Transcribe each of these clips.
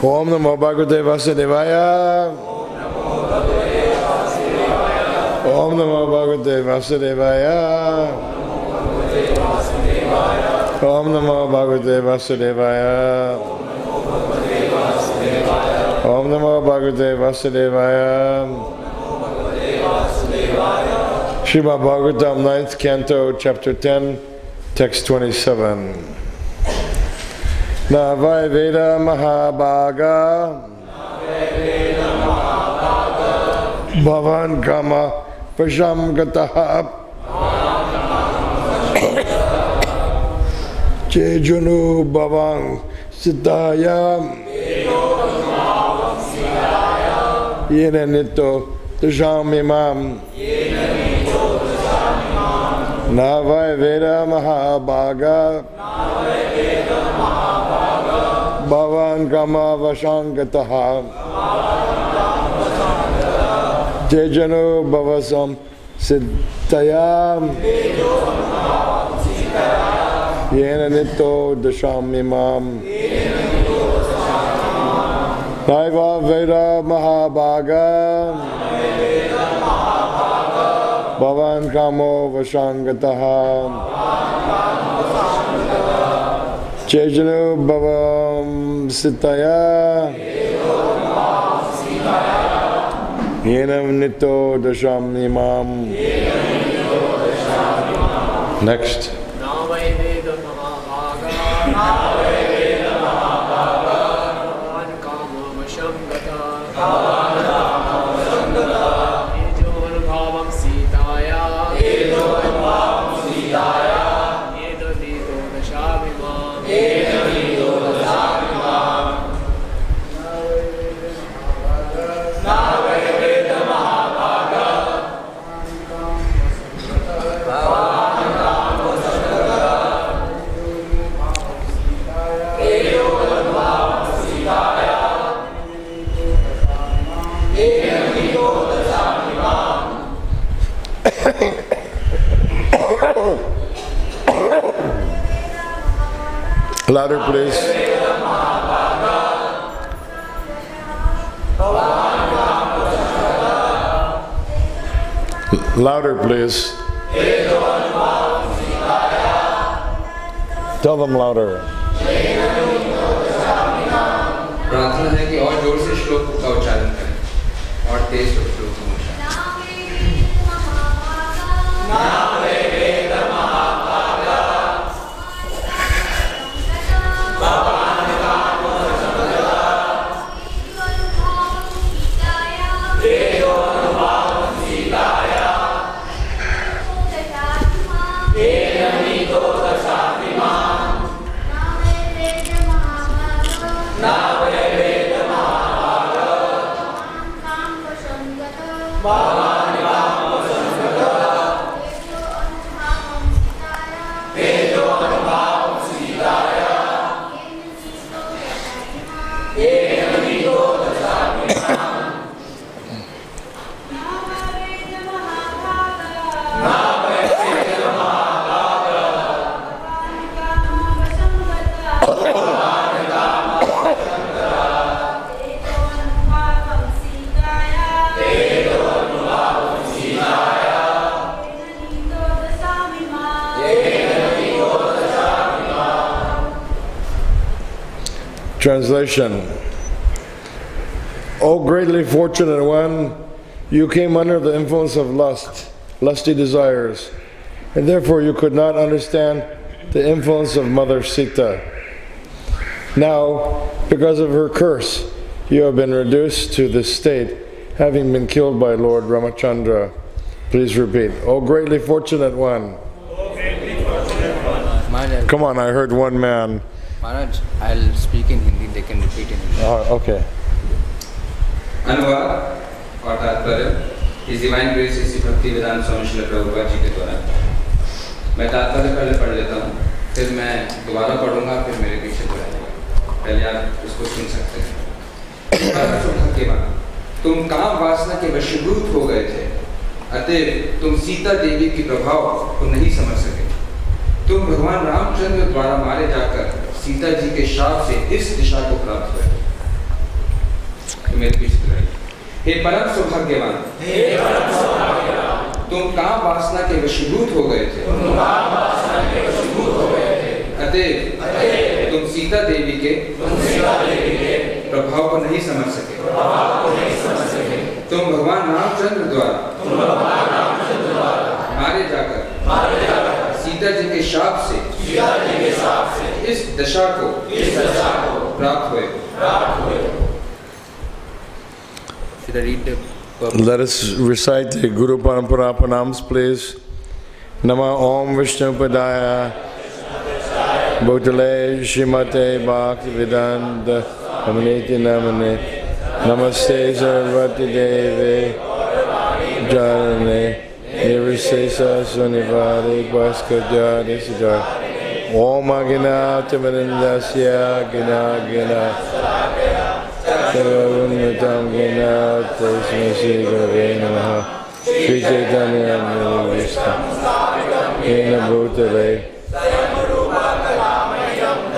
Om Namo Bhagavate Vasudevaya. Om Namo Bhagavate Vasudevaya. Om Namo Bhagavate Vasudevaya. Om Namo Bhagavate Vasudevaya. Srimad Bhagavatam, 9th Canto, Chapter 10, Text 27. Navai Veda Mahabhaga Bhavan Kama Pasham Gataha Chejunu Bhavang Sitaya Yena Nito Dasham Imam Navai Veda Mahabhaga Bhavan Kama Vashangataha Jejanu Bhavasam Siddhayam Yena Nito Dasham Imam Naiva Veda Mahabhaga Bhavan Kamo Vashangataha Jejanu Bhavam Sitaya Yenam Nito Dasham Imam. Next. Louder, please. Louder, please. Tell them louder. प्रार्थना है कि और जोर से श्लोक का उच्चारण करें और तेज श्लोक का Translation. O greatly fortunate one, you came under the influence of lust, lusty desires, and therefore you could not understand the influence of Mother Sita. Now, because of her curse, you have been reduced to this state, having been killed by Lord Ramachandra. Please repeat. O greatly fortunate one. Come on, I heard one man. Maharaj, I'll speak in Hindi, they can repeat in English. Oh, okay. अनुवाद और तात्पर्य His Divine Grace Sri Bhaktivedanta Swami Prabhupada जी के द्वारा मैं तात्पर्य पहले पढ़ लेता हूँ, फिर मैं दोबारा पढ़ूंगा, फिर मेरे पीछे पढ़ाएगा। पहले आप उसको सुन सकते हैं। तुम काम वासना के वशीभूत हो गए थे, अतएव तुम सीता देवी के प्रभाव को नहीं समझ सके। तुम भगवान रामचंद्र द्वारा मारे जाकर सीता जी के शाप से इस दिशा को प्राप्त हुए। हे परम सौभाग्यवान, तुम काम वासना के वशीभूत हो गए थे, अतएव तुम सीता देवी के प्रभाव को नहीं समझ सके। तुम भगवान रामचंद्र द्वारा मारे जाकर सीता जी के शाप से इस दशा को प्राप्त हुए। Should I read the Let us recite the Guru Parampara Pranams, please. Nama Om Vishnu Padaya Bhutale Shrimate Bhaktivedanta Swami Namane Namaste Sarvati Deve Janane Nirvisesa Sunivadi Bhaskajari Siddhar Om Agina Tamarindasya Gina Gina Sarvunyatam Gina Tasma Sri Vigraha Namaha Sri Caitanya Mahaprabhu Gina Bhutale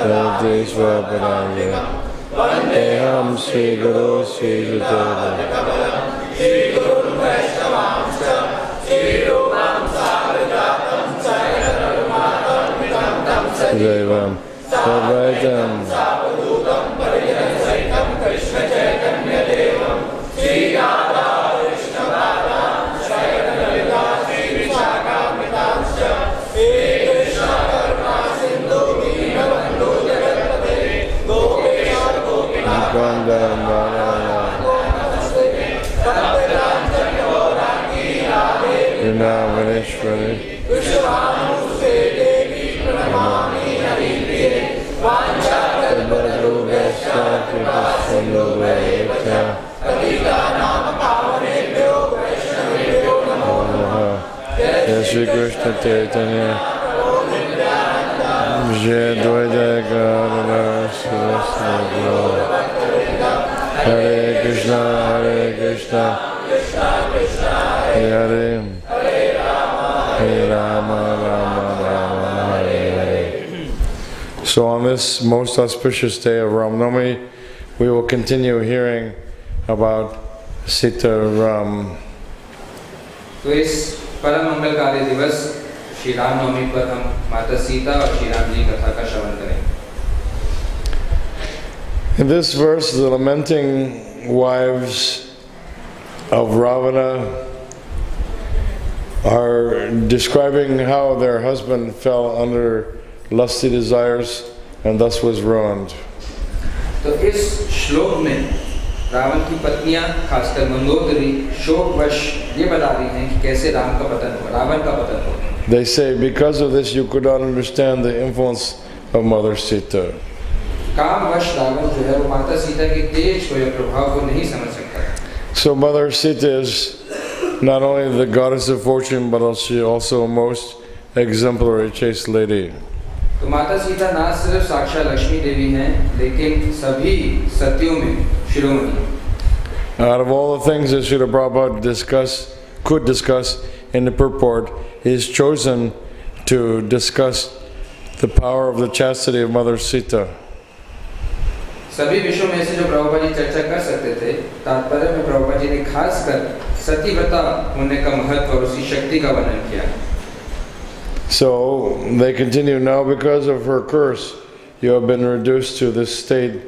Sadhisva Paraya Eham Sri Guru Sri Vigraha Devam Sarvaitam Krishna Caitanya Devam Sri Radha Krishna Sri Vigraha Sri Krishna Karma Sindhu Deenabandhu Jagatpate Gopesha Gopinath Vrindavaneshwari Vishwanuse Devi Pranamami Haripriye Vanchakadbadruvesha Kripasunduvekya Adhika Nama Pavanebhyo Vaishnavebhyo Namo Namaha Jai Sri Krishna Caitanya Jai Dvaita Gadadhara Srivastava Hare Krishna Hare Krishna Hare Hare Hare Rama Rama Rama Hare Hare. So on this most auspicious day of Ram Navami, we will continue hearing about Sita Ram. तो इस परम मंगलकारी दिवस श्री राम नवमी पर हम माता सीता और श्री राम जी कथा का श्रवण करें। In this verse, the lamenting wives of Ravana are describing how their husband fell under lusty desires and thus was ruined. तो इस श्लोक में रावण की पत्नियां खासकर मंदोदरी शोकवश ये बता रही हैं कि कैसे रावण का पतन हुआ। They say because of this you could not understand the influence of Mother Sita. कामवश Ravan जो है वो माता सीता के तेज को या प्रभाव को नहीं समझ सकता। So Mother Sita is not only the goddess of fortune, but also a most exemplary chaste lady. तो माता सीता ना सिर्फ साक्षात लक्ष्मी देवी हैं, लेकिन सभी सतियों में शिरोमणि। Out of all the things that Srila Prabhupada could discuss in the purport, he has chosen to discuss the power of the chastity of Mother Sita. सभी विषयों में से जो प्रभुपाद जी चर्चा कर सकते थे, तात्पर्य में प्रभुपाद जी ने खासकर सतीव्रता होने का महत्व और उसकी शक्ति का वर्णन किया। So they continue, now because of her curse you have been reduced to this state,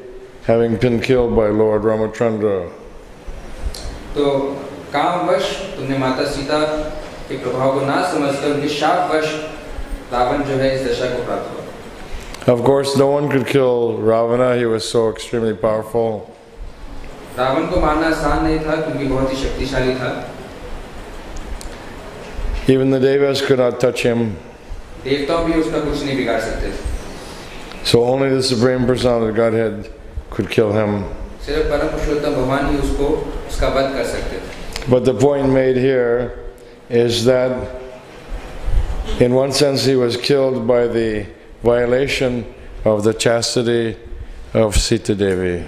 having been killed by Lord Ramachandra. तो कामवश तुमने माता सीता के प्रभाव को ना समझकर उनके शापवश रावण जो है इस दशा को प्राप्त हुआ। Of course, no one could kill Ravana, he was so extremely powerful. Ravan को मारना आसान नहीं था क्योंकि बहुत ही शक्तिशाली था। Even the Devas could not touch him. देवताओं भी उसका कुछ नहीं बिगाड़ सकते थे। So only the Supreme Personality of Godhead could kill him. सिर्फ परम पुरुषोत्तम भगवान ही उसका वध कर सकते थे। But the point made here is that in one sense he was killed by the violation of the chastity of Sita Devi.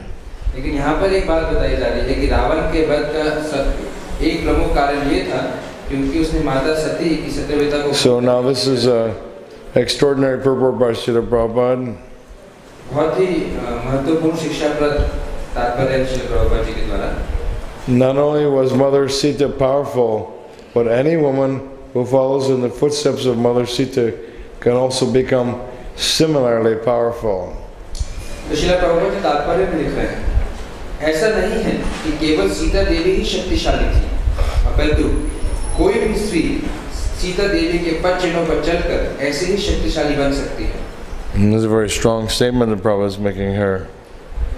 लेकिन यहाँ पर एक बात बताई जा रही है कि रावण के वध का एक प्रमुख कारण ये था क्योंकि उसने माता सती की सत्यवता को। So now this is a extraordinary purport by Srila Prabhupada. बहुत ही महत्वपूर्ण शिक्षाप्रद तात्पर्य श्री प्रभुपाद जी के द्वारा। Not only was Mother Sita powerful, but any woman who follows in the footsteps of Mother Sita can also become similarly powerful. तो श्रील प्रभुपाद जी तात्पर्य में लिख रहे हैं, ऐसा नहीं है कि केवल सीता देवी ही शक्तिशाली थी, अपितु कोई भी स्त्री सीता देवी के पद चिन्हों पर चलकर ऐसे ही शक्तिशाली बन सकती है। And this is a very strong statement that Prabhupada is making here.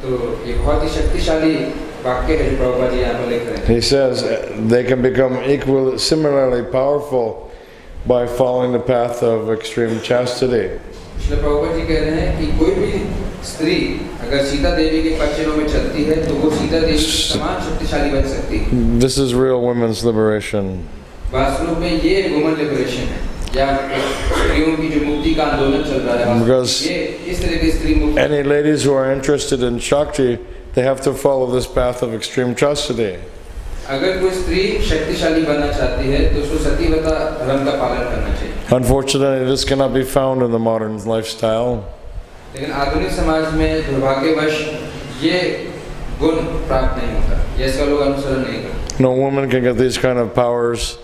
तो ये बहुत ही शक्तिशाली वाक्य है जो प्रभुपाद जी यहाँ पर लिख रहे हैं। He says they can become similarly powerful by following the path of extreme chastity. Srila Prabhupada ji कह रहे हैं कि कोई भी स्त्री अगर सीता देवी के पद चिन्हों में चलती है तो वो सीता देवी के समान शक्तिशाली बन सकती है। This is real women's liberation. वास्तव में ये वुमेन लिबरेशन है या स्त्रियों की जो मुक्ति का आंदोलन चल रहा है। Because ये इस तरह की स्त्री मुक्ति। any ladies who are interested in Shakti, they have to follow this path of extreme chastity. अगर कोई स्त्री शक्तिशाली बनना चाहती है तो उसको सतीव्रता धर्म का पालन करना चाहिए। Unfortunately, this cannot be found in the modern lifestyle. लेकिन आधुनिक समाज में दुर्भाग्यवश ये गुण प्राप्त नहीं होता, ये इसका लोग अनुसरण नहीं करते। No woman can get these kind of powers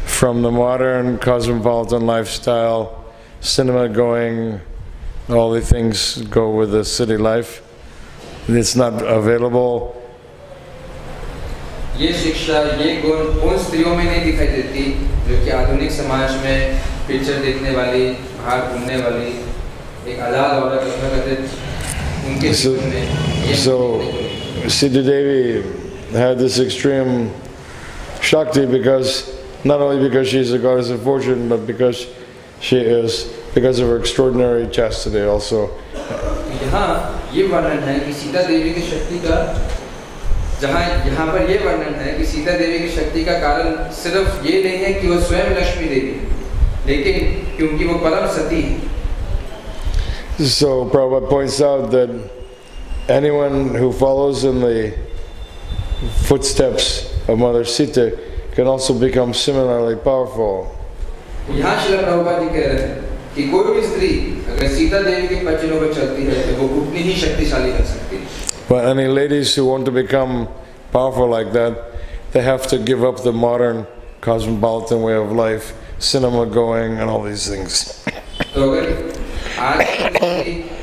from the modern cosmopolitan lifestyle, cinema going, all the things go with the city life. It's not available. ये शिक्षा ये गुण उन स्त्रियों में नहीं दिखाई देती जो कि आधुनिक समाज में पिक्चर देखने वाली, बाहर घूमने वाली एक आजाद औरत उनके जीवन में। So Sita Devi had this extreme Shakti not only because she's a goddess of fortune, but because of her extraordinary chastity also. यहाँ ये वर्णन है कि सीता देवी की शक्ति का यहाँ पर ये वर्णन है कि सीता देवी की शक्ति का कारण सिर्फ ये नहीं है कि वो स्वयं लक्ष्मी देवी, लेकिन क्योंकि वो परम सती है। So Prabhupada points out that anyone who follows in the footsteps of Mother Sita can also become similarly powerful. यहाँ श्रील प्रभुपाद जी कह रहे हैं कि कोई भी स्त्री अगर सीता देवी के पद चिन्हों पर चलती है तो वो उतनी ही शक्तिशाली बन सकती है। But any ladies who want to become powerful like that, they have to give up the modern cosmopolitan way of life, cinema going and all these things. तो अगर आज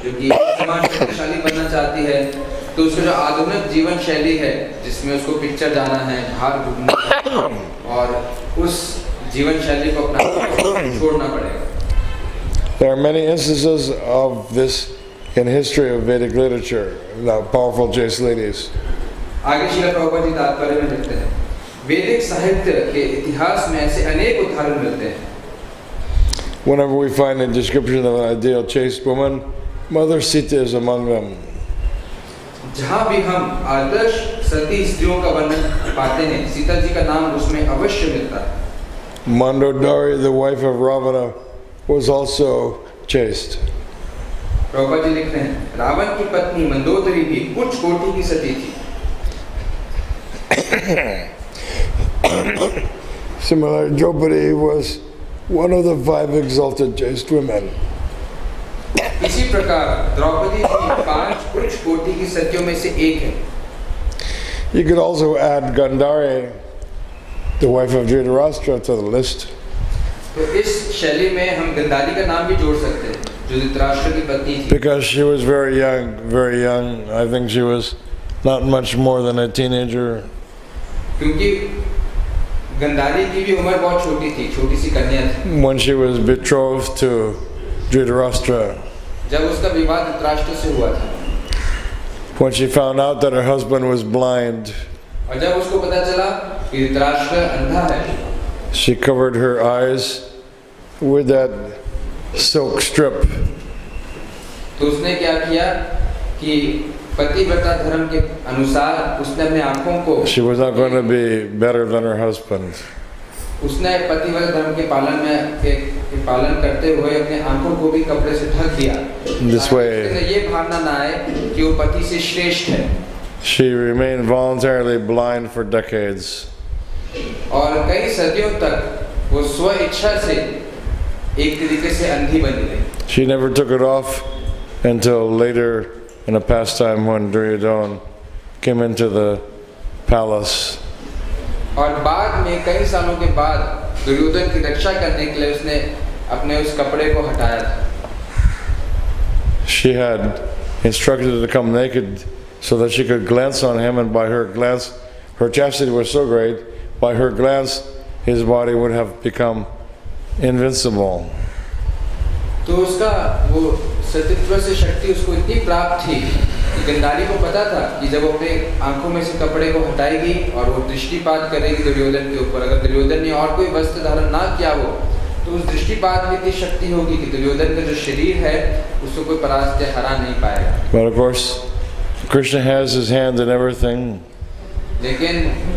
जो कि समाज शक्तिशाली बनना चाहती है तो उसका जो आधुनिक जीवन शैली है जिसमें उसको पिक्चर जाना है, बाहर घूमना और उस जीवन शैली को अपना छोड़ना पड़ेगा। There are many instances of this in history of Vedic literature, the powerful chaste ladies. आगे श्रील प्रभुपाद जी तात्पर्य में लिखते हैं, वैदिक साहित्य के इतिहास में ऐसे अनेक उदाहरण मिलते हैं। Whenever we find a description of an ideal chaste woman, Mother Sita is among them. जहाँ भी हम आदर्श सती स्त्रियों का वर्णन पाते हैं, सीता जी का नाम उसमें अवश्य मिलता है। Mandodari, the wife of Ravana, was also chaste. Prabhupada ji लिखते हैं, रावण की पत्नी मंदोदरी भी उच्च कोटि की सती थी। Similarly, Draupadi was one of the 5 exalted chaste women. इसी प्रकार द्रौपदी भी 5 उच्च कोटि की सतियों में से एक है। You could also add Gandhari, the wife of Dhritarashtra, to the list. तो इस शैली में हम गंधारी का नाम भी जोड़ सकते हैं, जो धृतराष्ट्र की पत्नी थी। Because she was very young. I think she was not much more than a teenager. क्योंकि गंधारी की भी उम्र बहुत छोटी थी, छोटी सी कन्या थी। When she was betrothed to Dhritarashtra. जब उसका विवाह धृतराष्ट्र से हुआ था। When she found out that her husband was blind, और जब उसको पता चला कि धृतराष्ट्र अंधा है, she covered her eyes with that silk strip. तो उसने क्या किया कि पतिव्रता धर्म के अनुसार उसने अपने आंखों को, She was not going to be better than her husband. उसने पतिव्रता धर्म के पालन करते हुए अपने आंखों को भी कपड़े से ढक दिया। This way, ये भावना ना आए कि वो पति से श्रेष्ठ है। she remained voluntarily blind for decades. और कई सदियों तक वो स्व इच्छा से एक तरीके से अंधी बनी रही. She never took it off until later in a pastime when Duryodhana came into the palace. और बाद में कई सालों के बाद दुर्योधन की रक्षा करने के लिए उसने अपने उस कपड़े को हटाया था. She had instructed her to come naked so that she could glance on him, and by her glance, her chastity was so great, by her glance his body would have become invincible. तो उसका वो सतीत्व से शक्ति उसको इतनी प्राप्त थी कि गंधारी को पता था कि जब वो अपने आंखों में से कपड़े को हटाएगी और वो दृष्टिपात करेगी दुर्योधन के ऊपर, अगर दुर्योधन ने और कोई वस्त्र धारण ना किया हो तो उस दृष्टिपात में इतनी शक्ति होगी कि दुर्योधन का जो शरीर है उसको कोई परास्त हरा नहीं पाएगा. But of course, Krishna has his hand in everything. लेकिन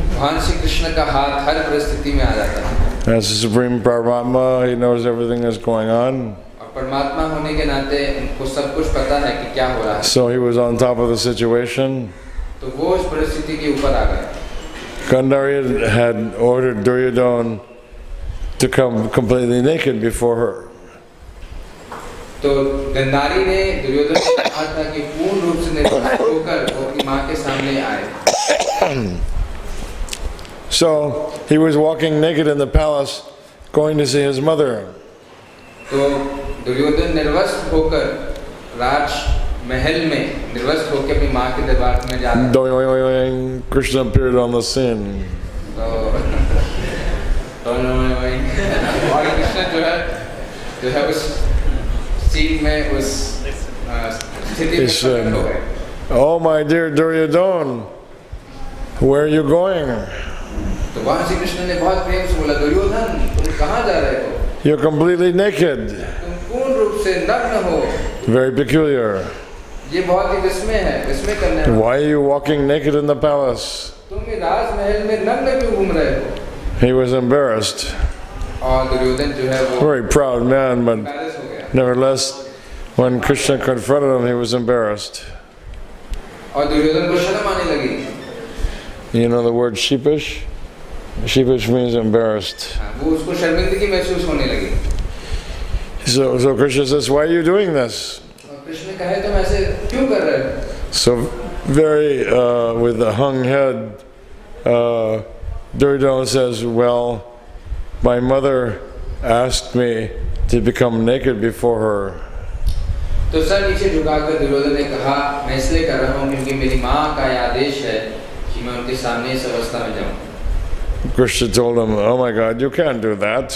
भगवान श्री कृष्ण का हाथ हर परिस्थिति में आ जाता है. As the Supreme Paramatma, he knows everything that's going on. और परमात्मा होने के नाते उनको सब कुछ पता है कि क्या हो रहा है. So he was on top of the situation. तो वो उस परिस्थिति के ऊपर आ गए. Gandhari had ordered Duryodhana to come completely naked before her. तो गंधारी ने दुर्योधन को कहा था कि पूर्ण रूप से निर्वस्त्र होकर वो अपनी माँ के सामने आए. So he was walking naked in the palace, going to see his mother. तो दुर्योधन निर्वस्त्र होकर राज महल में निर्वस्त्र होकर अपनी माँ के दरबार में जा रहा Doing, Krishna appeared on the scene. और कृष्ण जो है उस सीन में उस स्थिति He में said, प्रकट हो गए. "Oh my dear Duryodhana, where are you going? तो वहाँ श्री कृष्ण ने बहुत प्रेम से बोला, दुर्योधन तुम कहाँ जा रहे हो? You're completely naked." तुम पूर्ण रूप से नग्न हो. Very peculiar. ये बहुत ही विस्मय है, विस्मय करने वाला. Why are you walking naked in the palace? तुम ये राजमहल में नग्न क्यों घूम रहे हो? He was embarrassed. और दुर्योधन जो है वो Very proud man, but embarrassed हो गया. nevertheless, when Krishna confronted him, he was embarrassed. और दुर्योधन को शर्म आने लगी. You know the word sheepish? Sheepish means embarrassed. वो उसको शर्मिंदगी महसूस होने लगी. So Krishna says, "Why are you doing this?" और कृष्ण कहे तुम ऐसे क्यों कर रहे हो? So very with a hung head, Duryodhana says, "Well, my mother asked me to become naked before her." तो सर नीचे झुकाकर दुर्योधन ने कहा, मैं इसलिए कर रहा हूँ क्योंकि मेरी माँ का यह आदेश है कि मैं उनके सामने इस अवस्था में जाऊँ. Krishna told him, "Oh my God, you can't do that.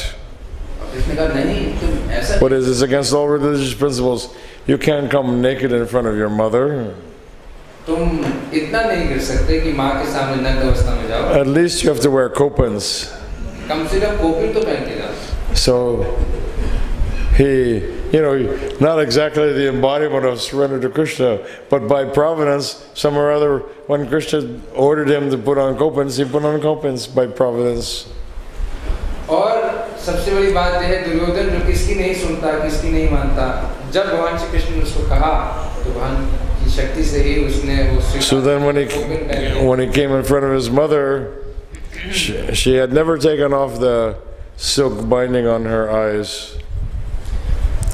Krishna कहा नहीं तुम ऐसा. What is this against all religious principles? You can't come naked in front of your mother. तुम इतना नहीं कर सकते कि माँ के सामने नग्न अवस्था में जाओ. At least you have to wear kopans." कम से कम कोपिन तो पहन के जाओ. So he, not exactly the embodiment of surrender to Krishna, but by providence, some or other, when Krishna ordered him to put on kopans, he put on kopans by providence. और सबसे बड़ी बात यह है दुर्योधन जो किसकी नहीं सुनता, किसकी नहीं मानता, जब भगवान श्री कृष्ण ने उसको कहा तो भगवान की शक्ति से ही उसने वो. So then when he came in front of his mother, she had never taken off the silk binding on her eyes.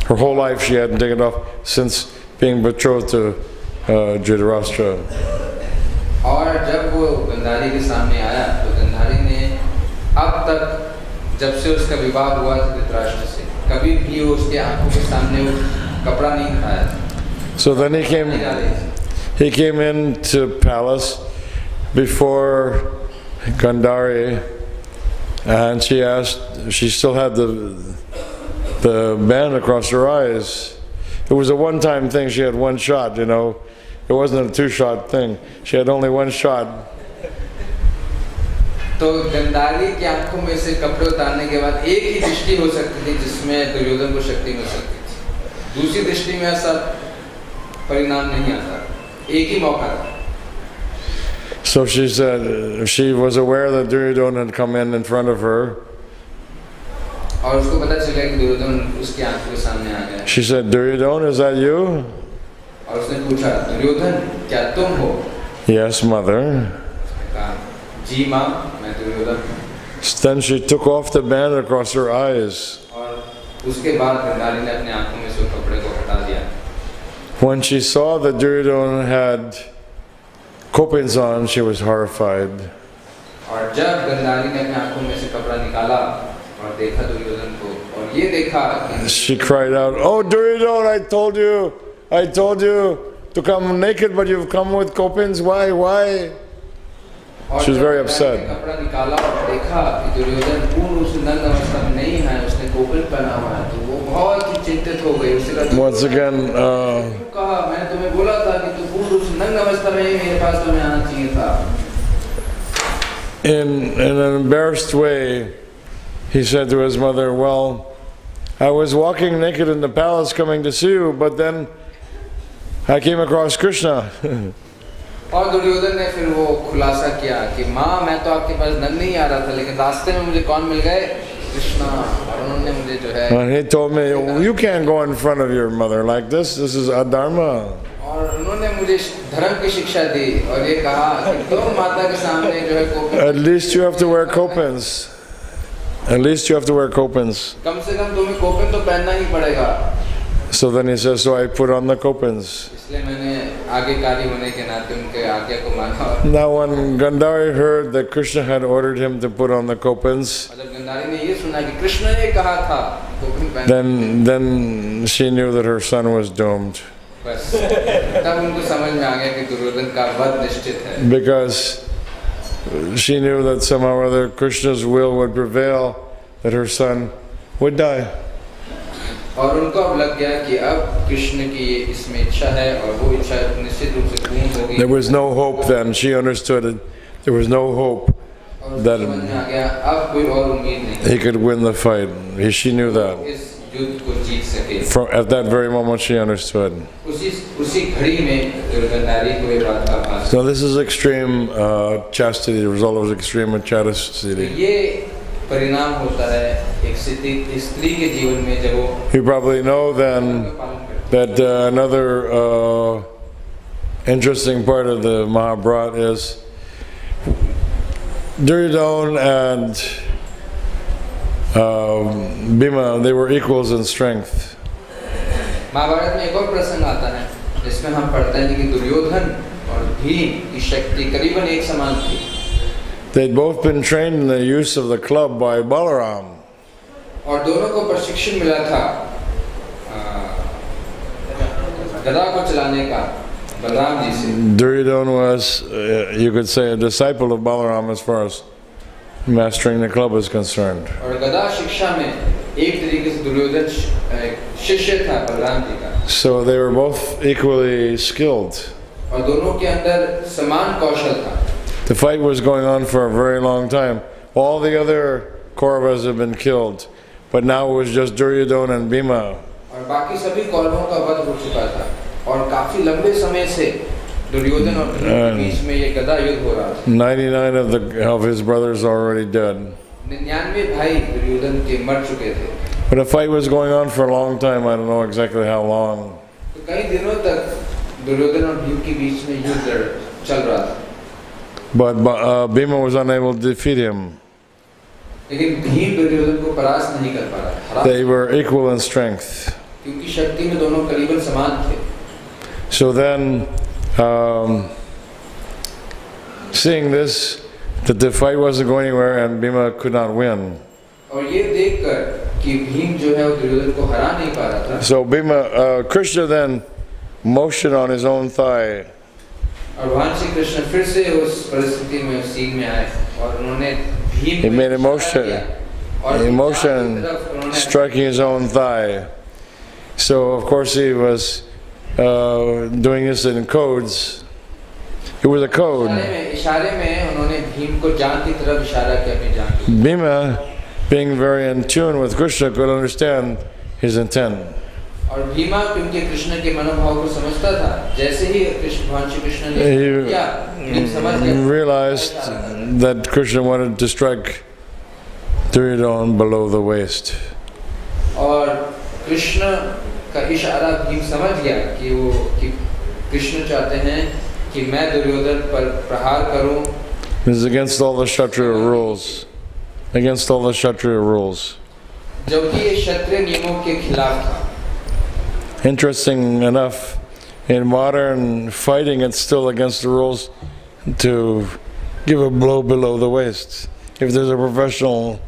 Her whole life she hadn't taken it off since being betrothed to Dhritarashtra. और जब वो गंधारी के सामने आया तो गंधारी ने अब तक जब से उसका विवाह हुआ था धृतराष्ट्र से कभी भी वो उसके आंखों के सामने वो कपड़ा नहीं उठाया था. So then he came into palace before Gandhari, and she still had the band across her eyes. It was a one-time thing. She had one shot, It wasn't a two-shot thing. She had only one shot. तो गंधारी की आंखों में से कपड़े उतारने के बाद एक ही दृष्टि हो सकती थी जिसमें दुर्योधन को शक्ति मिल सकती थी. दूसरी दृष्टि में ऐसा परिणाम नहीं आता. एक ही मौका था. So she said she was aware that Duryodhana had come in front of her. और उसको पता चला कि दुर्योधन उसकी आंखों के सामने आ गया. She said, "Duryodhana, is that you?" और उसने पूछा, दुर्योधन क्या तुम हो? Yes, mother. जी माँ, मैं Duryodhan. Then she took off the band across her eyes. और उसके बाद गंधारी ने अपने आंखों में से कपड़े को हटा दिया। When she saw that Duryodhana had copings on, she was horrified. और जब गंधारी ने अपने आंखों में से कपड़ा निकाला और देखा दुर्योधन को, और ये देखा, she cried out, "Oh Duryodhana, I told you to come naked, but you've come with copings. Why? Why?" She was very upset. कपड़ा निकाला और देखा कि दुर्योधन पूर्ण उस नग्न अवस्था में नहीं है, उसने कोपिन पहना हुआ है, तो वो बहुत ही चिंतित हो गई। उसने कहा, once again, कहा मैंने तुम्हें बोला था कि तू पूर्ण उस नग्न अवस्था में ही मेरे पास तुम्हें आना चाहिए था। in an embarrassed way, he said to his mother, "Well, I was walking naked in the palace coming to see you, but then I came across Krishna." और दुर्योधन ने फिर वो खुलासा किया कि माँ मैं तो आपके पास नग्न नहीं आ रहा था, लेकिन रास्ते में मुझे कौन मिल गए? कृष्णा। और उन्होंने मुझे जो है, And he told me, "You can't go in front of your mother like this. This is adharma." और उन्होंने मुझे धर्म की शिक्षा दी और ये कहा कि तुम माता के सामने जो है कोपिन, At least you have to wear copings. At least you have to wear copings. कम से कम तुम्हें कोपिन तो पहनना ही पड़ेगा। So then he says, "So I put on the copings." इसलिए मैंने आज्ञाकारी होने के नाते उनके आज्ञा को माना। Now when Gandhari heard that Krishna had ordered him to put on the copings, और जब गंधारी ने ये सुना कि कृष्ण ने कहा था कोपिन पहनना, then she knew that her son was doomed. बस तब उनको समझ में आ गया कि दुर्योधन का वध निश्चित है। Because she knew that somehow or other Krishna's will would prevail, that her son would die. और उनको अब लग गया कि अब कृष्ण की ये इसमें इच्छा है और वो इच्छा निश्चित रूप से पूर्ण होगी। There was no hope then. She understood it. There was no hope that समझ में आ गया अब कोई और उम्मीद नहीं, he could win the fight. She knew that. इस युद्ध को जीत सके। At that very moment she understood. उसी घड़ी में गंधारी को ये बात का आभास। So this is extreme chastity. The result was extreme chastity. ये परिणाम होता है एक स्त्री के जीवन में जब वो, You probably know then that another interesting part of the Mahabharata is Duryodhana and Bhima, they were equals in strength. Mahabharat में एक और प्रसंग आता है जिसमें हम पढ़ते हैं कि दुर्योधन और भीम की शक्ति करीबन एक समान थी। They'd both been trained in the use of the club by Balaram. और दोनों को प्रशिक्षण मिला था गदा को चलाने का बलराम जी से। Duryodhana was, you could say, a disciple of Balaram as far as mastering the club is concerned. और गदा शिक्षा में एक तरीके से दुर्योधन शिष्य था बलराम जी का। So they were both equally skilled. और दोनों के अंदर समान कौशल था। The fight was going on for a very long time. All the other Kauravas had been killed, but now it was just Duryodhana and Bhima. और बाकी सभी कौरवों का वध हो चुका था और काफी लंबे समय से दुर्योधन और भीम के बीच में ये गदा युद्ध हो रहा था। 99 of his brothers are already dead. 99 भाई दुर्योधन के मर चुके थे। But the fight was going on for a long time. I don't know exactly how long. तो कई दिनों तक दुर्योधन और भीम के बीच में युद्ध चल रहा था। But Bhima was unable to defeat him. लेकिन भीम दुर्योधन को परास्त नहीं कर पा रहा। They were equal in strength. क्योंकि शक्ति में दोनों करीबन समान थे। So then, seeing this, that the fight wasn't going anywhere and Bhima could not win. और ये देखकर कि भीम जो है वो दुर्योधन को हरा नहीं पा रहा था। So Bhima, Krishna then motioned on his own thigh. और भगवान श्री कृष्ण फिर से उस परिस्थिति में सीन में आए और उन्होंने Bhim He made a motion striking his own thigh. So of course he was doing this in codes. It was a code. इशारे में उन्होंने भीम को जान की तरफ इशारा किया अपनी जान की। Bhima, being very in tune with Krishna, could understand his intent. और भीमा क्योंकि कृष्ण के मनोभाव को समझता था, जैसे ही भगवान श्री कृष्ण ने किया, भीम समझ गया। He realized that Krishna wanted to strike Duryodhana below the waist. और कृष्ण का इशारा भीम समझ गया कि वो कि कृष्ण चाहते हैं कि मैं दुर्योधन पर प्रहार करूं. This is against all the Kshatriya rules. Against all the Kshatriya rules. जबकि ये क्षत्रिय नियमों के खिलाफ था. Interesting enough, in modern fighting, it's still against the rules to give a blow below the waist. If there's a professional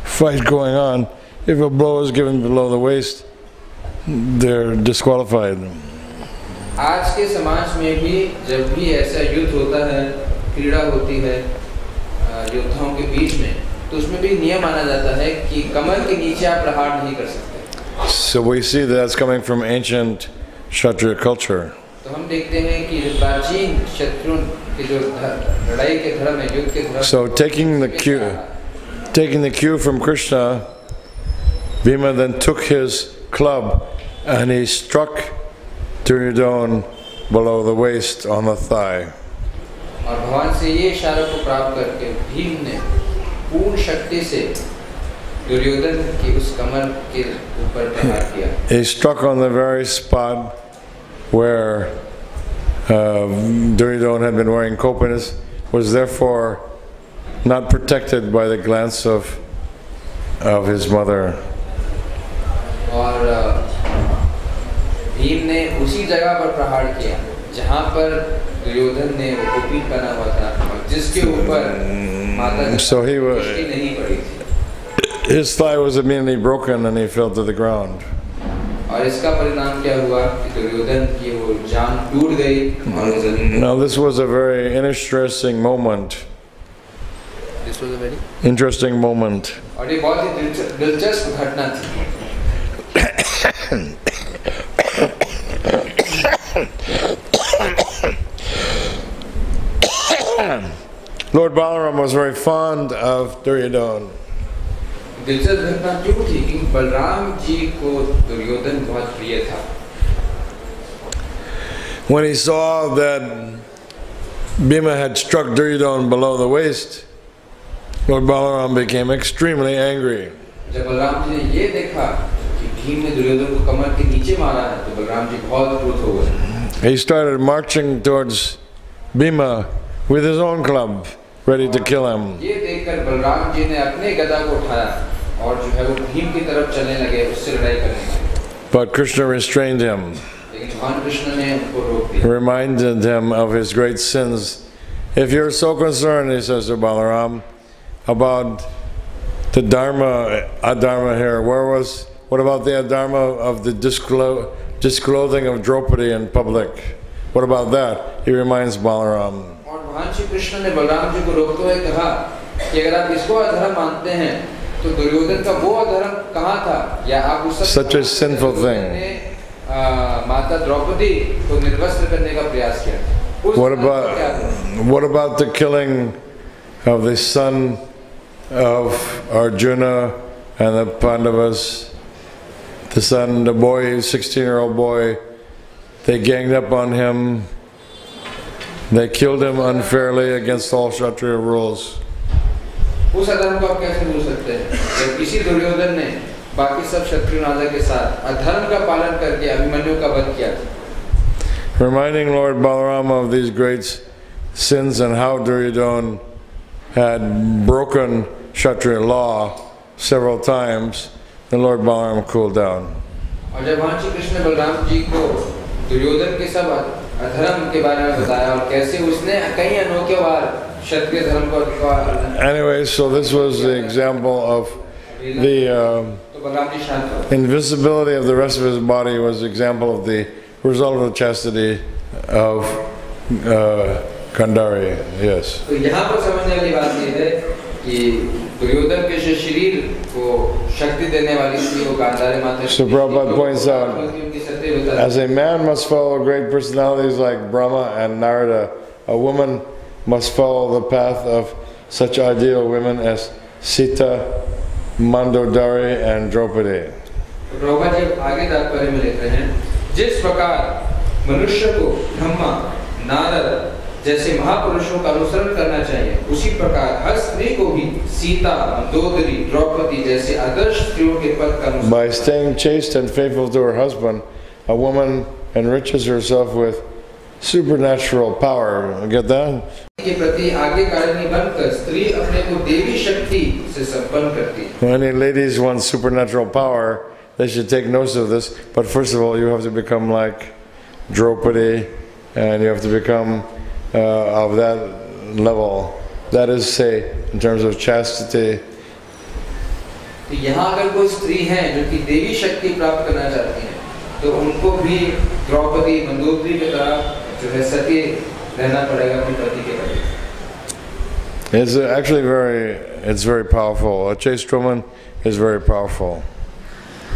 fight going on, if a blow is given below the waist, they're disqualified. आज के समाज में भी जब भी ऐसा युद्ध होता है, क्रीड़ा होती है योद्धाओं के बीच में, तो उसमें भी नियम माना जाता है कि कमर के नीचे आप प्रहार नहीं कर सकते. So we see that's coming from ancient Kshatriya culture. तो हम देखते हैं कि प्राचीन क्षत्रियों के जो लड़ाई के धर्म है, युद्ध के धर्म. So taking the cue from Krishna, Bhima then took his club and he struck Duryodhana below the waist on the thigh. और भगवान से ये इशारा को प्राप्त करके भीम ने पूर्ण शक्ति से दुर्योधन की उस कमर के ऊपर प्रहार किया. He struck on the very spot where Duryodhana had been wearing openness, was therefore not protected by the glance of his mother. और भीम ने उसी जगह पर प्रहार किया जहाँ पर दुर्योधन ने वो कोपी पहना हुआ था और जिसके ऊपर माता की दृष्टि नहीं पड़ी थी. His thigh was immediately broken and he fell to the ground. और इसका परिणाम क्या हुआ कि दुर्योधन की वो जान टूट गई और जमीन. Now this was a very interesting moment. This was a very interesting moment. और ये बहुत ही दिलचस्प घटना थी. Lord Balaram was very fond of Duryodhana. दिलचस्प घटना क्यों थी कि बलराम जी को दुर्योधन बहुत प्रिय था. When he saw that Bhima had struck Duryodhana below the waist, Lord Balaram became extremely angry. जब बलराम जी ने ये देखा कि भीम ने दुर्योधन को कमर के नीचे मारा है, तो बलराम जी बहुत क्रोध हो गए. He started marching towards Bhima with his own club, ready to kill him. ये देखकर बलराम जी ने अपने गदा को उठाया और जो है वो भीम की तरफ चलने लगे, उससे लड़ाई करने लगे. But Krishna restrained him. लेकिन भगवान कृष्ण ने उनको रोक दिया. Reminded him of his great sins. If you're so concerned, he says to Balaram, about the dharma, adharma here, what about the adharma of the disclothing of Draupadi in public? What about that? He reminds Balaram. और भगवान श्री कृष्ण ने बलराम जी को रोकते हुए कहा कि अगर आप इसको अधर्म मानते हैं, तो दुर्योधन का वो अधर्म कहाँ था, या आप उस Such a sinful thing. माता द्रौपदी को निर्वस्त्र करने का प्रयास किया. What about the killing of the son of Arjuna and the Pandavas? The boy, 16-year-old boy, they ganged up on him. They killed him unfairly against all Kshatriya rules. उस अधर्म को आप कैसे भूल सकते हैं जब किसी दुर्योधन ने बाकी सब क्षत्रिय राजा के साथ अधर्म का पालन करके अभिमन्यु का वध किया. Reminding Lord Balaram of these great sins and how Duryodhana had broken Kshatriya law several times, the Lord Balaram cooled down. और जब भगवान श्री कृष्ण ने बलराम जी को दुर्योधन के सब अधर्म के बारे में बताया और कैसे उसने कई अनोखे बार क्षत्रिय धर्म को. Anyway, so this was the example of the invisibility of the rest of his body was the example of the result of the chastity of Gandhari. Yes. तो यहाँ पर समझने वाली बात ये है कि दुर्योधन के जो शरीर को शक्ति देने वाली थी वो गांधारी माता. So Prabhupada points out, as a man must follow great personalities like Brahma and Narada, a woman must follow the path of such ideal women as Sita, Mandodari and Draupadi. Prabhupada ji आगे तात्पर्य में लिखते हैं, जिस प्रकार मनुष्य को ब्रह्मा, नारद जैसे महापुरुषों का अनुसरण करना चाहिए, उसी प्रकार हर स्त्री को भी सीता, मंदोदरी, द्रौपदी जैसे आदर्श स्त्रियों के पद का अनुसरण. By staying chaste and faithful to her husband, a woman enriches herself with supernatural power. Get that? When any ladies want supernatural power, they should take notice of this. But first of all, you have to become like Draupadi, and you have to become of that level. That is, say, in terms of chastity. तो यहाँ अगर कोई स्त्री है जो कि देवी शक्ति प्राप्त करना चाहती हैं, तो उनको भी द्रौपदी मंदोदरी की तरह जो है सती रहना पड़ेगा अपने पति के प्रति. It's actually very powerful. A chaste woman is very powerful.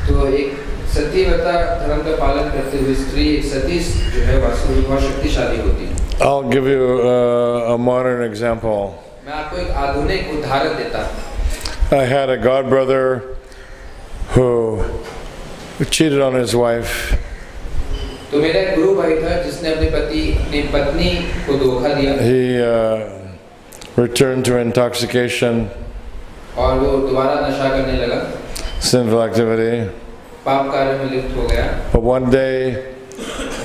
तो एक सतीव्रता धर्म का पालन करते हुए स्त्री एक सती जो है वास्तव में बहुत शक्तिशाली होती है. I'll give you a modern example. मैं आपको एक आधुनिक उदाहरण देता हूँ. I had a godbrother who cheated on his wife. तो मेरा एक गुरु भाई था जिसने अपनी पत्नी को धोखा दिया. He returned to intoxication, और वो दोबारा नशा करने लगा. sinful activity. पाप कार्य में लिप्त हो गया. But one day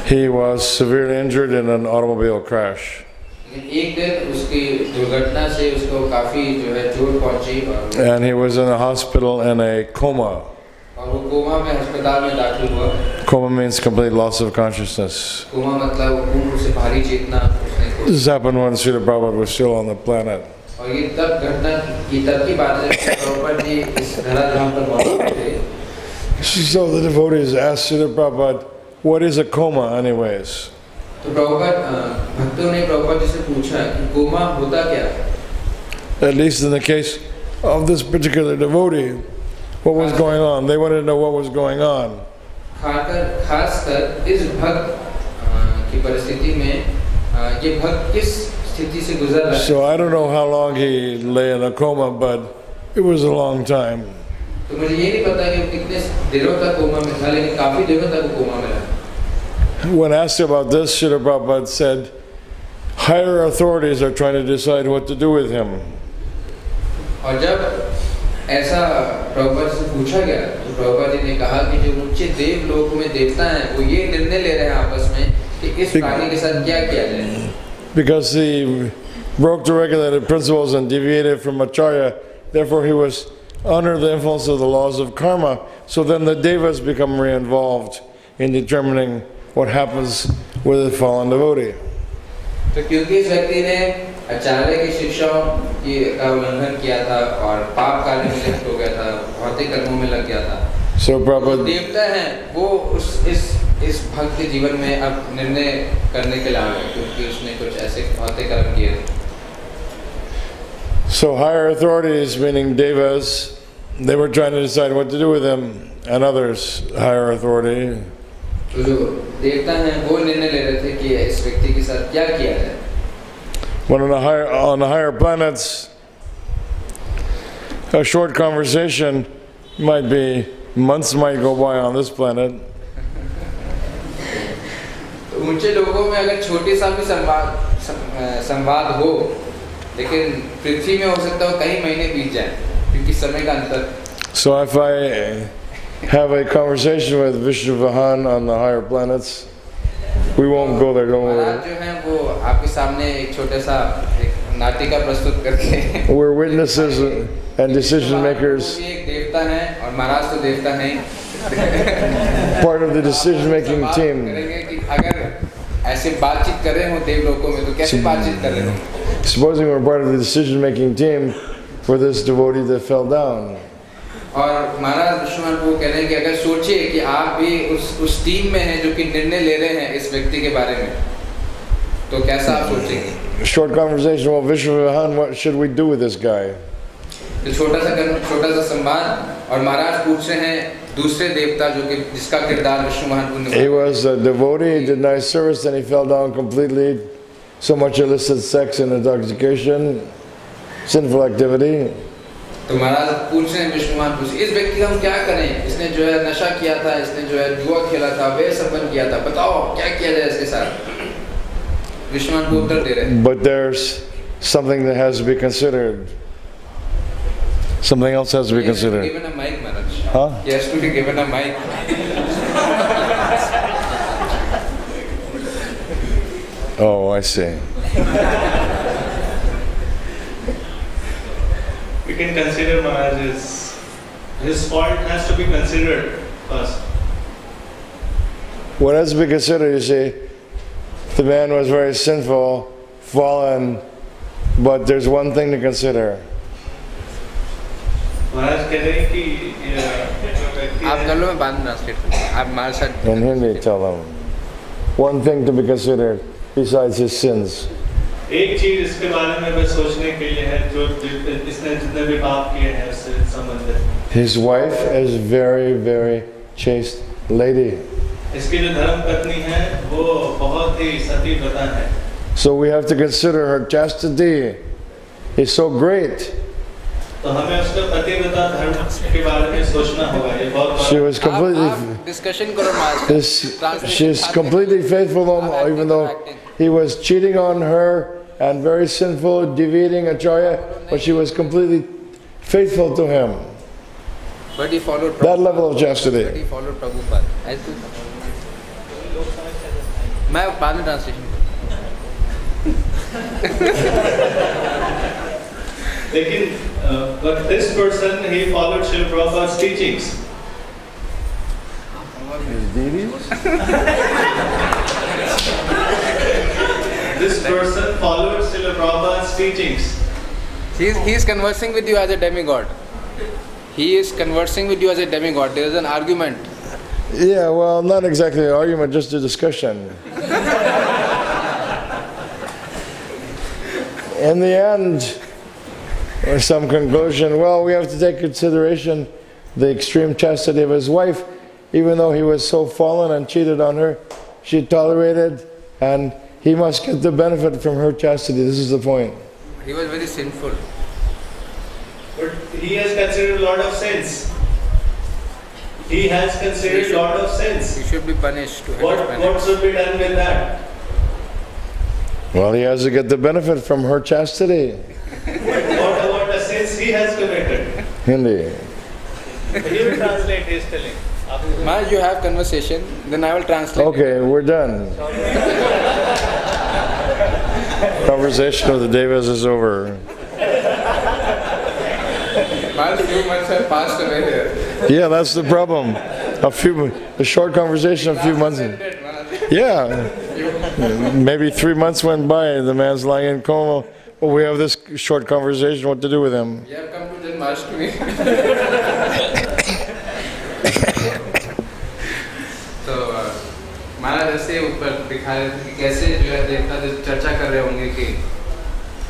he was severely injured in an automobile crash. एक दिन उसकी दुर्घटना से उसको काफी जो है चोट पहुंची. And he was in a hospital in a coma. और वो कोमा में अस्पताल में दाखिल हुआ. Coma means complete loss of consciousness. Coma मतलब पूर्ण रूप से भारी चेतना उसने. This happened when Srila Prabhupada was still on the planet. और ये तब घटना की बात है प्रभुपाद जी इस धराधाम पर मौजूद थे. So the devotees asked Srila Prabhupada, "What is a coma, anyways?" तो प्रभुपाद भक्तों ने प्रभुपाद जी से पूछा कि कोमा होता क्या? At least in the case of this particular devotee, what was going on? They wanted to know what was going on. खासकर इस भक्त की परिस्थिति में ये भक्त किस स्थिति से गुजर रहा है. So I don't know how long he lay in a coma, but it was a long time. तो मुझे ये नहीं पता कि वो कितने दिनों तक कोमा में था, लेकिन काफी दिनों तक वो कोमा में रहा. When asked about this, Srila Prabhupada said, higher authorities are trying to decide what to do with him. और जब ऐसा प्रभुपाद से पूछा गया, तो प्रभुपाद जी ने कहा कि जो ऊंचे देव लोक में देवता हैं, वो ये निर्णय ले रहे हैं आपस में कि इस प्राणी के साथ क्या किया जाए. Because he broke the regulated principles and deviated from Acharya, therefore he was under the influence of the laws of karma. So then the devas become re-involved in determining what happens with a fallen devotee. तो क्योंकि इस व्यक्ति ने आचार्य की शिक्षाओं का उल्लंघन किया था और पाप कार्य में लिप्त हो गया था, भौतिक कर्मों में लग गया था. So Prabhupada, देवता हैं वो इस भक्त के जीवन में अब निर्णय करने के लिए आ गए क्योंकि उसने कुछ ऐसे भौतिक कर्म किए. So higher authorities, meaning devas, they were trying to decide what to do with him, and others, higher authority. तो जो देवता हैं वो निर्णय ले रहे थे कि इस व्यक्ति के साथ क्या किया जाए. But on the higher planets, a short conversation might be, months might go by on this planet. तो ऊंचे लोगों में अगर छोटी सा भी संवाद हो, लेकिन पृथ्वी में हो सकता है कई महीने बीत जाए क्योंकि समय का अंतर. So if I have a conversation with Vaishnava on the higher planets, we won't go there, don't worry. जो हैं वो आपके सामने एक छोटा सा नाटिका प्रस्तुत करके. We're witnesses and decision makers. वो भी एक देवता हैं और महाराज तो देवता हैं. Part of the decision making team. करेंगे कि अगर ऐसे बातचीत कर रहे हो देवलोकों में तो कैसे बातचीत कर रहे हो? Supposing we're part of the decision making team for this devotee that fell down. और महाराज विश्वनाथ वो कह रहे हैं कि अगर सोचिए कि आप भी उस टीम में हैं जो कि निर्णय ले रहे हैं इस व्यक्ति के बारे में, तो कैसा आप सोचेंगे? Short conversation. Well, Vishwavahan, what should we do with this guy? तो छोटा सा संवाद और महाराज पूछ रहे हैं दूसरे देवता जो कि जिसका किरदार विष्णुवाहन को निभाया. He was a devotee, he did nice service, and he fell down completely. So much illicit sex and intoxication, sinful activity. तो महाराज पूछ रहे हैं विष्णुवाहन पूछ इस व्यक्ति का हम क्या करें? इसने जो है नशा किया था, इसने जो है जुआ खेला था, वे संबंध किया था, बताओ क्या किया जाए इसके साथ? विष्णुवाहन को उत्तर दे रहे हैं. But there's something that has to be considered. Something else has to be considered. Given a mic, Maharaj. Huh? He has to be given a mic. Oh, I see. We can consider Maharaj's, his fault has to be considered first. What has to be considered, you see, the man was very sinful, fallen, but there's one thing to consider. Maharaj कह रहे हैं कि आप कर लो, मैं बाद में translate करूँ, आप हमारे साथ In Hindi, tell them. One thing to be considered besides his sins. एक चीज इसके बारे में बस सोचने के लिए है जो इसने जितने भी पाप किए हैं उससे संबंधित. His wife is very, very chaste lady. इसकी जो धर्म पत्नी है वो बहुत ही सती व्रता है. So we have to consider her chastity is so great. तो हमें उसका पतिव्रता धर्म के बारे में सोचना होगा. ये बहुत She was completely. डिस्कशन करो master. She's completely faithful to him, even though he was cheating on her and very sinful, deviating Acharya, but she was completely faithful to him. But he followed That level of chastity. But he followed Prabhupada. मैं बाद में translation लेकिन but this person he followed Srila Prabhupada's teachings. This person followed Srila Prabhupada's teachings. He is conversing with you as a demigod. He is conversing with you as a demigod. There is an argument. Yeah, well, not exactly an argument, just a discussion. In the end, or some conclusion, well, we have to take consideration the extreme chastity of his wife. Even though he was so fallen and cheated on her, she tolerated, and he must get the benefit from her chastity. This is the point. He was very sinful. But he has considered a lot of sins. He has considered a lot of sins. He should be punished. What should be done with that? Well, he has to get the benefit from her chastity. What about the sins he has committed? Hindi. He will translate, he is telling. Maharaj, you have conversation, then I will translate. Okay, we're done. Conversation of the Devas is over. Maharaj, few months have passed away here. Yeah, that's the problem. A short conversation, a few months. Yeah. Maybe 3 months went by, the man's lying in coma. Well, we have this short conversation, what to do with him? You have come to Janmashtami. तो महाराज ऐसे ऊपर दिखा रहे थे कि कैसे जो है देवता चर्चा कर रहे होंगे कि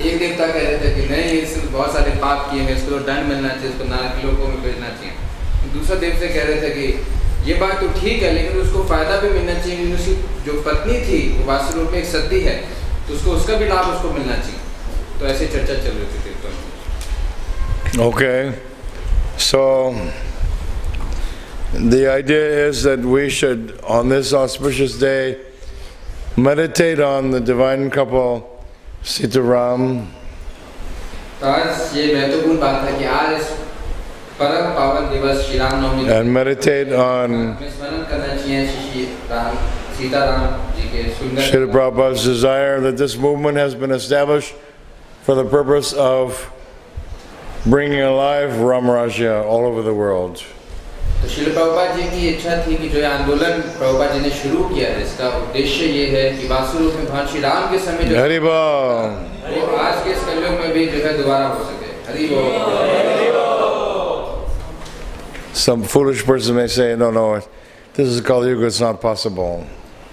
एक देवता कह रहे थे कि नहीं, इसने बहुत सारे पाप किए हैं, इसको दंड मिलना चाहिए, इसको नरक लोकों में भेजना चाहिए. दूसरा देवता कह रहे थे कि ये बात तो ठीक है, लेकिन उसको फायदा भी मिलना चाहिए, क्योंकि उसकी जो पत्नी थी वो वास्तव रूप में एक सती है, तो उसको उसका भी लाभ उसको मिलना चाहिए. तो ऐसे चर्चा चल रही थी देवता में. Okay, so the idea is that we should, on this auspicious day, meditate on the divine couple, Sita Ram. And meditate on Srila Prabhupada's desire that this movement has been established for the purpose of bringing alive Ramaraja all over the world. तो श्रील प्रभुपाद जी की इच्छा थी कि जो ये आंदोलन प्रभुपाद जी ने शुरू किया है, इसका उद्देश्य ये है कि वास्तव रूप में भगवान श्री राम के समय जो हरि बोल, वो आज के इस कलयुग में भी जो है दोबारा हो सके. हरि बोल. Some foolish person may say, no, this is Kali Yuga, it's not possible.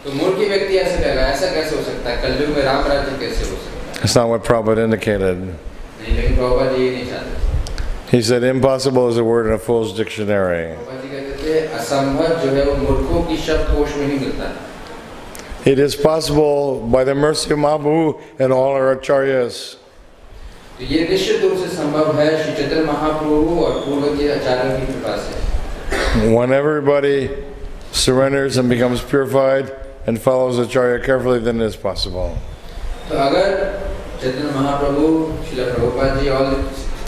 तो मूर्ख व्यक्ति ऐसे कहेगा, ऐसा कैसे हो सकता है, कलयुग में राम राज्य कैसे हो सकता है? That's not what Prabhupada indicated. नहीं, लेकिन प्रभुपाद जी ये नहीं चाहते. He said impossible is a word in a fool's dictionary. It is possible by the mercy of Mahaprabhu and all our Acharyas. When everybody surrenders and becomes purified and follows Acharya carefully, then it is possible.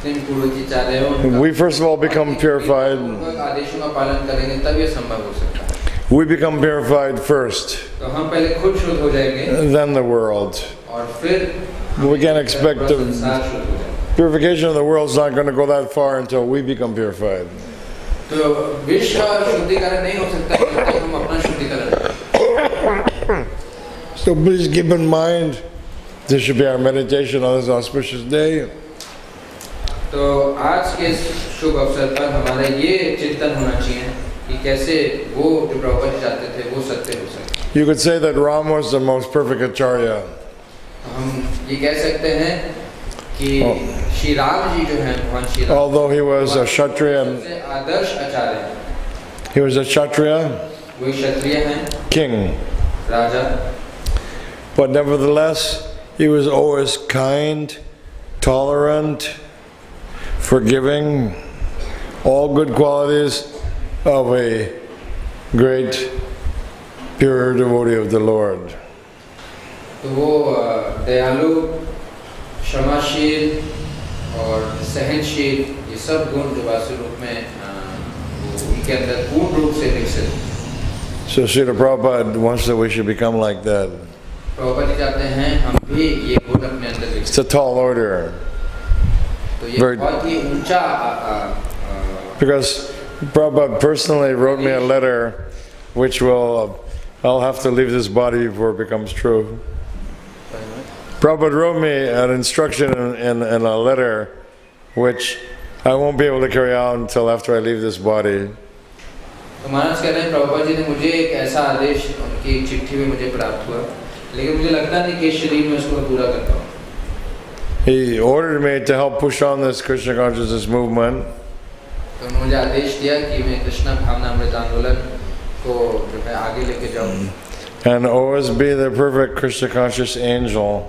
We first of all become purified. We become purified first, तो हम पहले खुद शुद्ध हो जाएंगे, then the world. और फिर We can't expect पूरा the संसार शुद्ध हो जाएगा। purification of the world is not going to go that far until we become purified. तो विश्व का शुद्धिकरण नहीं हो सकता जब तक हम अपना शुद्धिकरण करें। So please keep in mind, this should be our meditation on this auspicious day. तो आज के शुभ अवसर पर हमारा ये चिंतन होना चाहिए कि कैसे वो जो प्रभुपाद जी चाहते थे वो सत्य हो सके। You could say that Ram was the most perfect acharya. हम ये कह सकते हैं कि श्री राम जी जो हैं भगवान Shri Ram, Although he was a Kshatriya, सबसे आदर्श आचार्य हैं। he was a Kshatriya वो क्षत्रिय हैं, king. Raja, But nevertheless, he was always kind, tolerant, forgiving, all good qualities of a great, pure devotee of the Lord. तो वो दयालु, क्षमाशील और सहनशील ये सब गुण जो वास्तविक रूप में उनके अंदर पूर्ण रूप से विकसित हैं। So Srila Prabhupada wants that we should become like that. Prabhupada ji चाहते हैं हम भी ये गुण अपने अंदर It's विकसित। a tall order. तो ये बहुत ही ऊंचा Because Prabhupada personally wrote me a letter which I'll have to leave this body before it becomes true. Prabhupada wrote me an instruction in a letter which I won't be able to carry out until after I leave this body. तो महाराज कह रहे हैं प्रभुपाद जी ने मुझे एक ऐसा आदेश उनकी एक चिट्ठी में मुझे प्राप्त हुआ, लेकिन मुझे लगता नहीं कि शरीर में उसको पूरा कर पाऊँ। He ordered me to help push on this Krishna consciousness movement. तो उन्होंने मुझे आदेश दिया कि मैं कृष्ण भावनामृत आंदोलन को जो है आगे लेके जाऊँ। And always be the perfect Krishna conscious angel.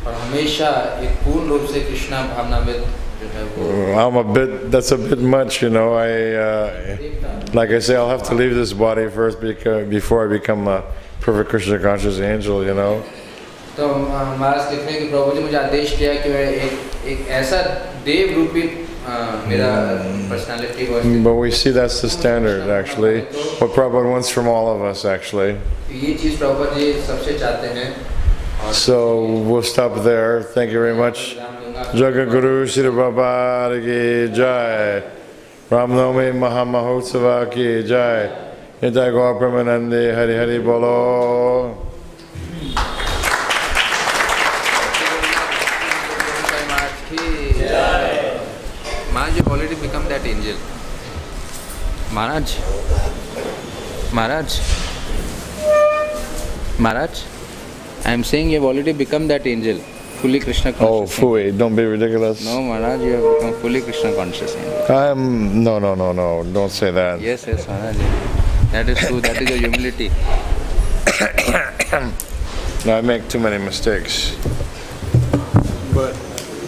और हमेशा एक पूर्ण रूप से कृष्ण भावनामृत जो है वो। That's a bit much, you know. Like I say, I'll have to leave this body first before I become a perfect Krishna conscious angel, you know. तो महाराज कहते हैं कि प्रभु जी मुझे आदेश दिया कि मैं एक ऐसा देव रूपी मेरा पर्सनालिटी हो। But we see that's the standard, actually. What Prabhupada wants from all of us, actually. ये चीज़ प्रभु जी सबसे चाहते हैं। So we'll stop there. Thank you very much. Jagat Guru Sri Prabhupada ki jai. Ramnami Mahamahotsava ki jai. Nitai Gaur Premanandi Hari Hari Bolo. Maharaj, you've already become that angel. Maharaj, I am saying you've already become that angel, fully Krishna conscious. Oh, Fui, don't be ridiculous. No, Maharaj, you have become fully Krishna conscious angel. No, don't say that. Yes, Maharaj. That is true, that is your humility. No, I make too many mistakes. But,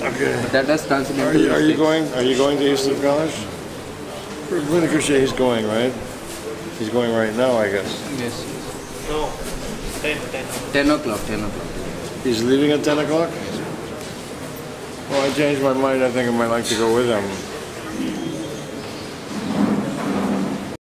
okay. But that does translate Are you going to Eastern College? When Krishna, he's going, right? He's going right now, I guess. Yes. No, 10 o'clock. 10 o'clock. He's leaving at 10 o'clock? Well, I changed my mind. I think I might like to go with him.